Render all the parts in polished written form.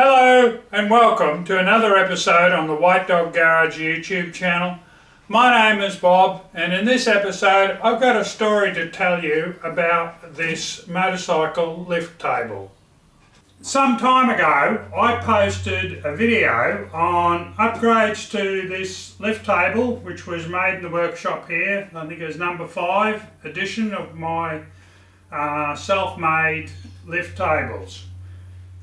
Hello and welcome to another episode on the White Dog Garage YouTube channel. My name is Bob, and in this episode I've got a story to tell you about this motorcycle lift table. Some time ago I posted a video on upgrades to this lift table, which was made in the workshop here. I think it was number 5 edition of my self-made lift tables.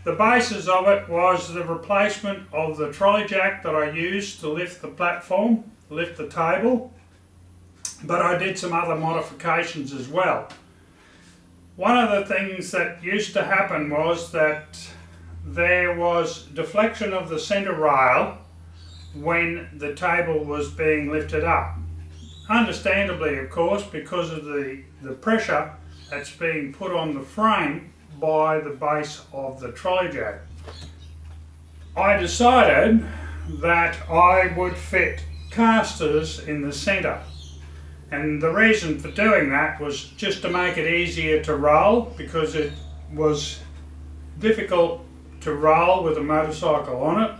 The basis of it was the replacement of the trolley jack that I used to lift the platform, lift the table, but I did some other modifications as well. One of the things that used to happen was that there was deflection of the centre rail when the table was being lifted up. Understandably, of course, because of the pressure that's being put on the frame by the base of the trolley jack. I decided that I would fit casters in the centre, and the reason for doing that was just to make it easier to roll, because it was difficult to roll with a motorcycle on it.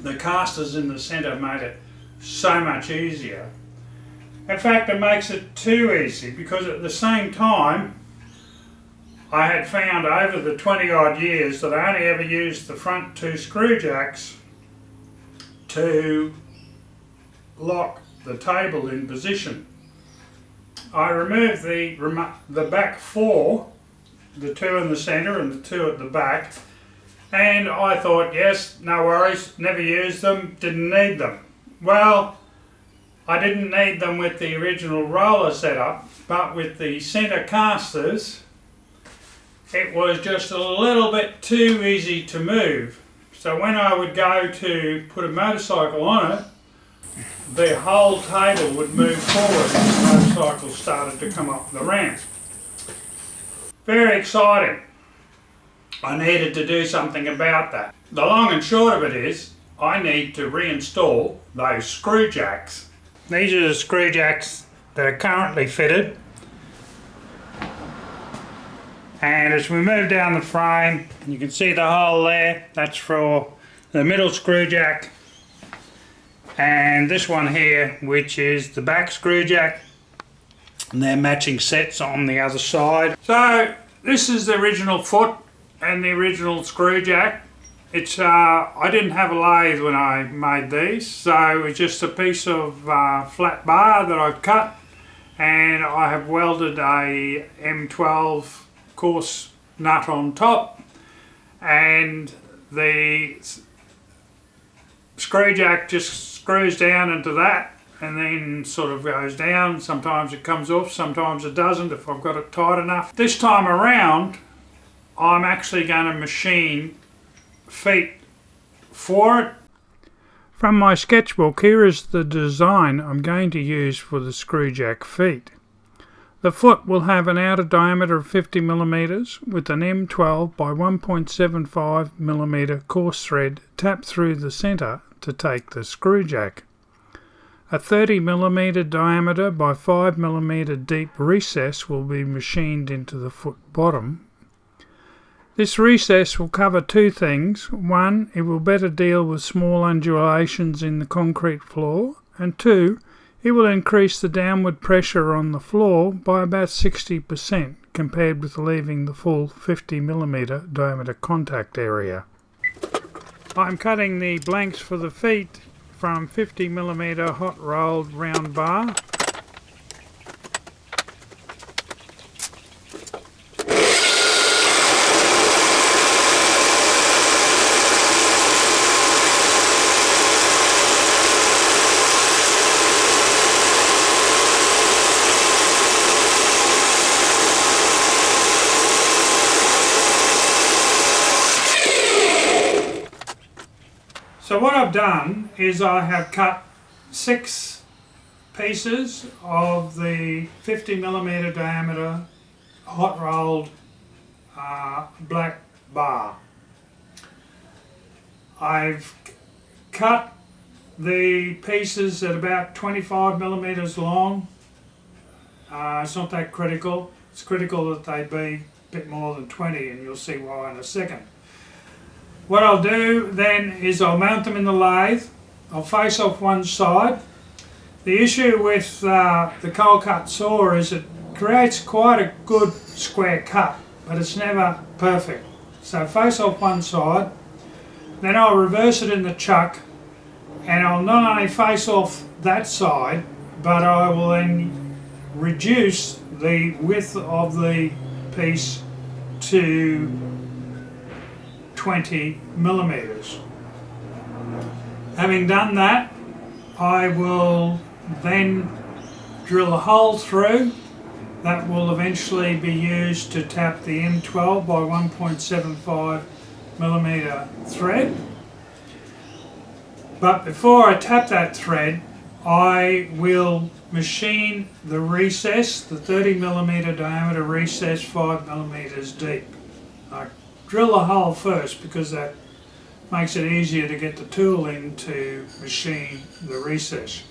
The casters in the centre made it so much easier. In fact, it makes it too easy, because at the same time I had found over the 20 odd years that I only ever used the front 2 screw jacks to lock the table in position. I removed the back 4, the 2 in the centre and the 2 at the back, and I thought, yes, no worries, never used them, didn't need them. Well, I didn't need them with the original roller setup, but with the centre casters it was just a little bit too easy to move. So when I would go to put a motorcycle on it, the whole table would move forward as the motorcycle started to come up the ramp. Very exciting. I needed to do something about that. The long and short of it is, I need to reinstall those screw jacks. These are the screw jacks that are currently fitted. And as we move down the frame, you can see the hole there. That's for the middle screw jack. And this one here, which is the back screw jack. And they're matching sets on the other side. So this is the original foot and the original screw jack. It's I didn't have a lathe when I made these, so it was just a piece of flat bar that I've cut, and I have welded a M12 coarse nut on top, and the screw jack just screws down into that and then sort of goes down. Sometimes it comes off, sometimes it doesn't if I've got it tight enough. This time around I'm actually going to machine feet for it. From my sketchbook, here is the design I'm going to use for the screw jack feet. The foot will have an outer diameter of 50 mm with an M12 by 1.75 mm coarse thread tapped through the centre to take the screw jack. A 30 mm diameter by 5 mm deep recess will be machined into the foot bottom. This recess will cover 2 things. 1, it will better deal with small undulations in the concrete floor, and 2, it will increase the downward pressure on the floor by about 60% compared with leaving the full 50 mm diameter contact area. I'm cutting the blanks for the feet from 50 mm hot rolled round bar. So what I've done is I have cut 6 pieces of the 50 mm diameter hot rolled black bar. I've cut the pieces at about 25 mm long. It's not that critical. It's critical that they be a bit more than 20, and you'll see why in a second. What I'll do then is I'll mount them in the lathe. I'll face off one side. The issue with the cold cut saw is it creates quite a good square cut, but it's never perfect. So face off one side, then I'll reverse it in the chuck, and I'll not only face off that side, but I will then reduce the width of the piece to 20 millimeters. Having done that, I will then drill a hole through that will eventually be used to tap the M12 by 1.75 millimeter thread. But before I tap that thread, I will machine the recess, the 30 millimeter diameter recess, 5 millimeters deep. I drill a hole first because that makes it easier to get the tool in to machine the recess.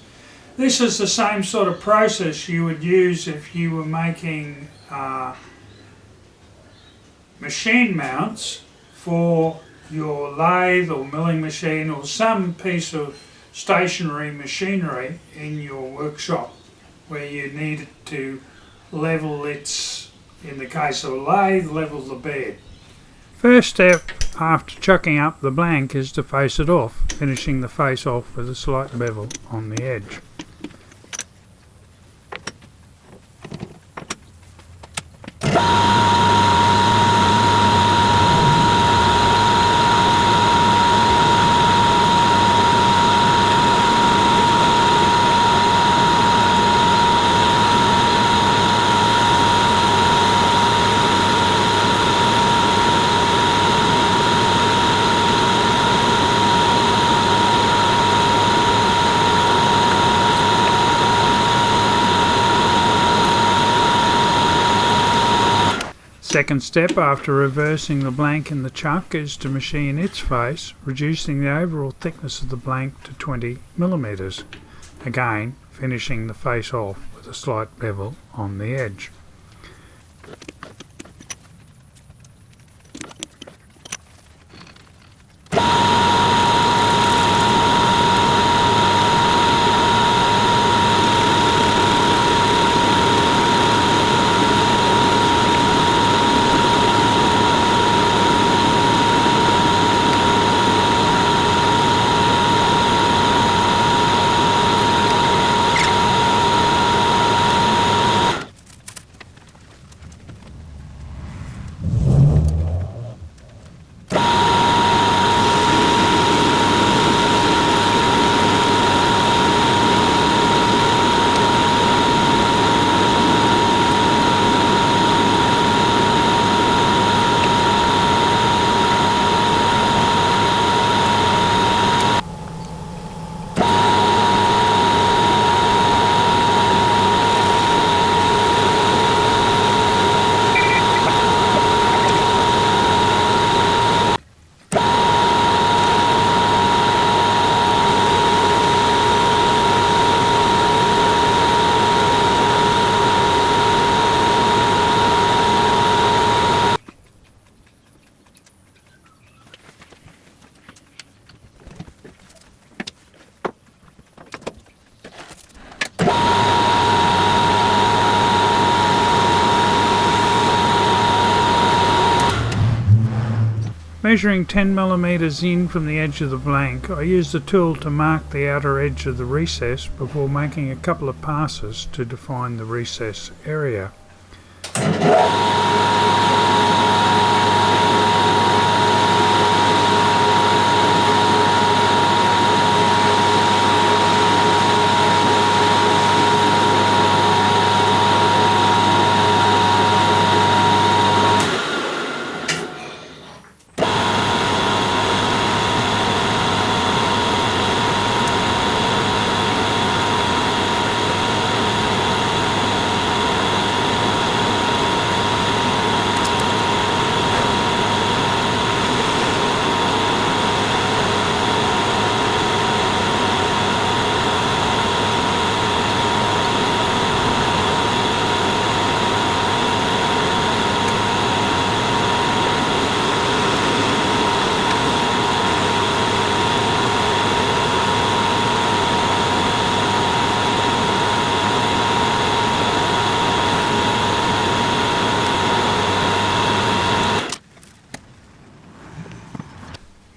This is the same sort of process you would use if you were making machine mounts for your lathe or milling machine or some piece of stationary machinery in your workshop where you need to level its, in the case of a lathe, level the bed. First step after chucking up the blank is to face it off, finishing the face off with a slight bevel on the edge. Second step after reversing the blank in the chuck is to machine its face, reducing the overall thickness of the blank to 20 millimeters. Again, finishing the face off with a slight bevel on the edge. Measuring 10 millimeters in from the edge of the blank, I use the tool to mark the outer edge of the recess before making a couple of passes to define the recess area.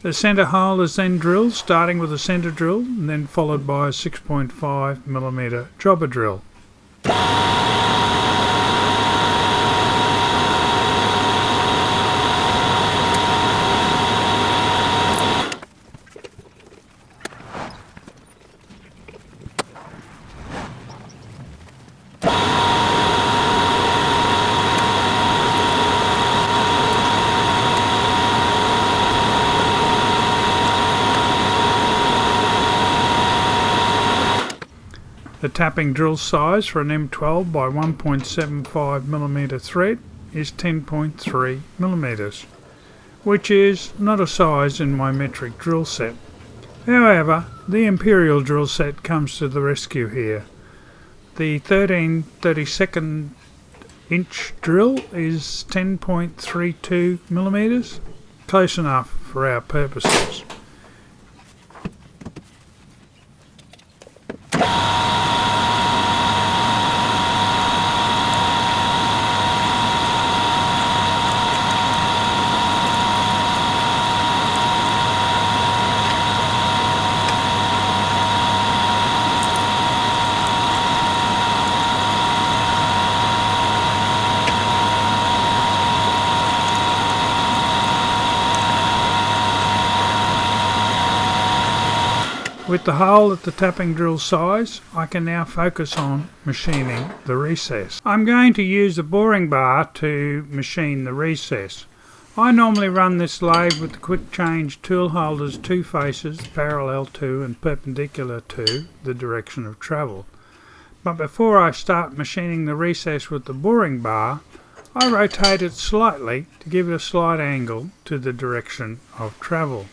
The centre hole is then drilled, starting with a centre drill and then followed by a 6.5mm jobber drill. The tapping drill size for an M12 by 1.75mm thread is 10.3mm, which is not a size in my metric drill set. However, the Imperial drill set comes to the rescue here. The 13/32 inch drill is 10.32mm, close enough for our purposes. With the hole at the tapping drill size, I can now focus on machining the recess. I'm going to use a boring bar to machine the recess. I normally run this lathe with the quick change tool holders 2 faces parallel to and perpendicular to the direction of travel. But before I start machining the recess with the boring bar, I rotate it slightly to give it a slight angle to the direction of travel.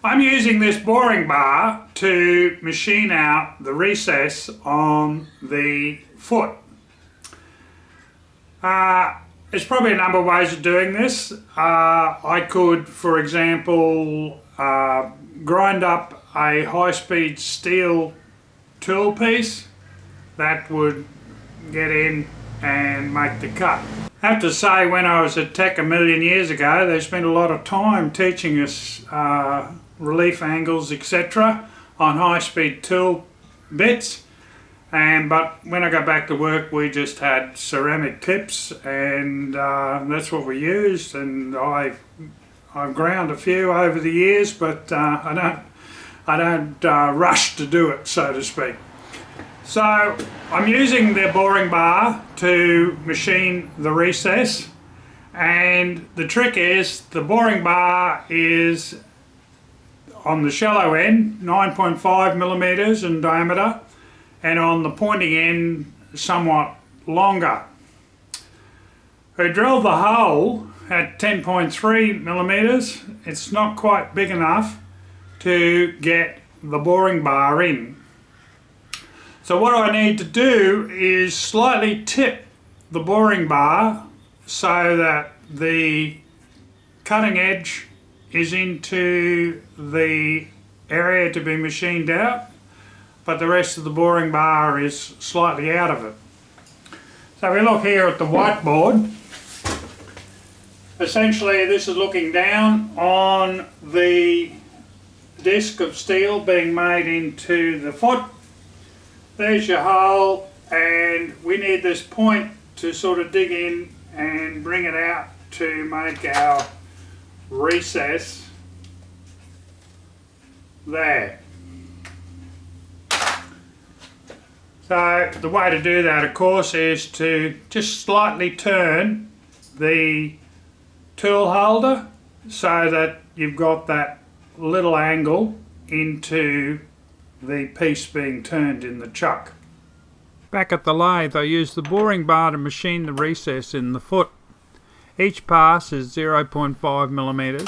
I'm using this boring bar to machine out the recess on the foot. There's probably a number of ways of doing this. I could, for example, grind up a high-speed steel tool piece that would get in and make the cut. I have to say, when I was at Tech a million years ago, they spent a lot of time teaching us relief angles, etc. on high-speed tool bits, but when I got back to work we just had ceramic tips, and that's what we used, and I've ground a few over the years, but I don't rush to do it, so to speak. So I'm using the boring bar to machine the recess, and the trick is the boring bar is on the shallow end 9.5mm in diameter, and on the pointing end somewhat longer. I drilled the hole at 10.3mm. It's not quite big enough to get the boring bar in. So what I need to do is slightly tip the boring bar so that the cutting edge is into the area to be machined out, but the rest of the boring bar is slightly out of it. So we look here at the whiteboard. Essentially this is looking down on the disc of steel being made into the foot. There's your hole, and we need this point to sort of dig in and bring it out to make our recess there. So the way to do that, of course, is to just slightly turn the tool holder so that you've got that little angle into the piece being turned in the chuck. Back at the lathe, I use the boring bar to machine the recess in the foot. Each pass is 0.5mm.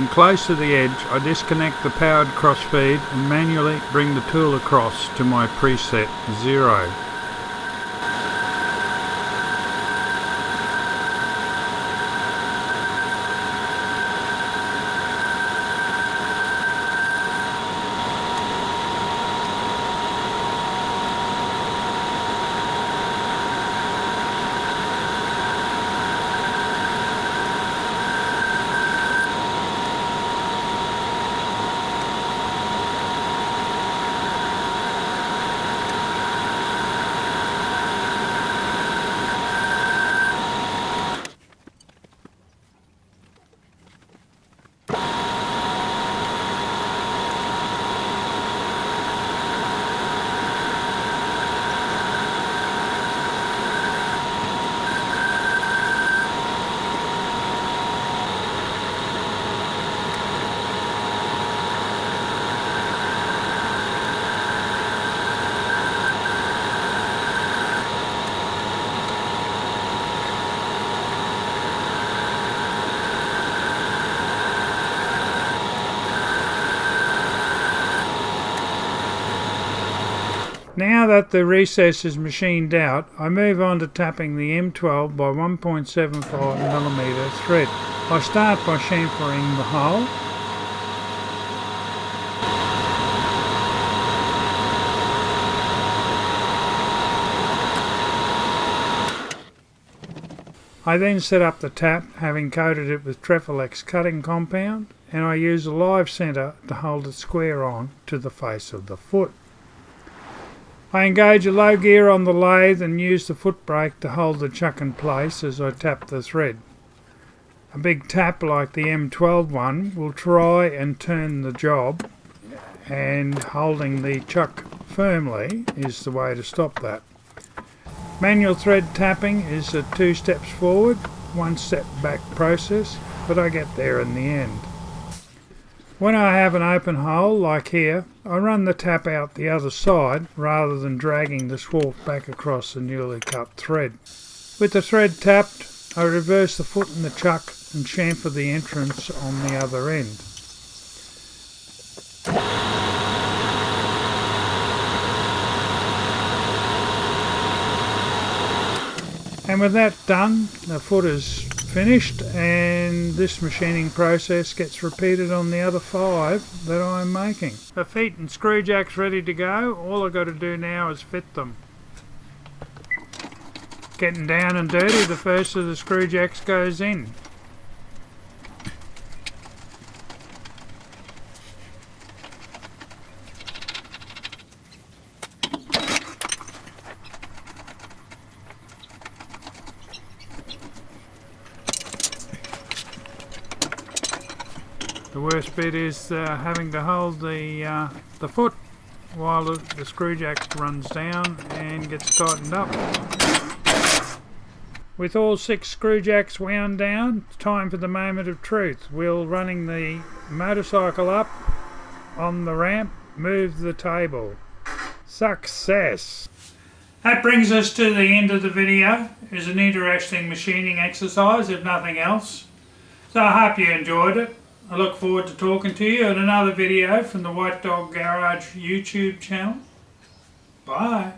and close to the edge I disconnect the powered crossfeed and manually bring the tool across to my preset 0. Now that the recess is machined out, I move on to tapping the M12 by 1.75mm thread. I start by chamfering the hole. I then set up the tap, having coated it with Trefolex cutting compound, and I use a live centre to hold it square on to the face of the foot. I engage a low gear on the lathe and use the foot brake to hold the chuck in place as I tap the thread. A big tap like the M12 one will try and turn the job, and holding the chuck firmly is the way to stop that. Manual thread tapping is a 2 steps forward, 1 step back process, but I get there in the end. When I have an open hole, like here, I run the tap out the other side rather than dragging the swarf back across the newly cut thread. With the thread tapped, I reverse the foot in the chuck and chamfer the entrance on the other end. And with that done, the foot is finished, and this machining process gets repeated on the other 5 that I'm making. The feet and screw jacks ready to go. All I've got to do now is fit them. Getting down and dirty, the first of the screw jacks goes in. The worst bit is having to hold the foot while the screw jack runs down and gets tightened up. With all 6 screw jacks wound down, it's time for the moment of truth. We'll running the motorcycle up on the ramp, move the table. Success! That brings us to the end of the video. It was an interesting machining exercise, if nothing else. So I hope you enjoyed it. I look forward to talking to you in another video from the White Dog Garage YouTube channel. Bye.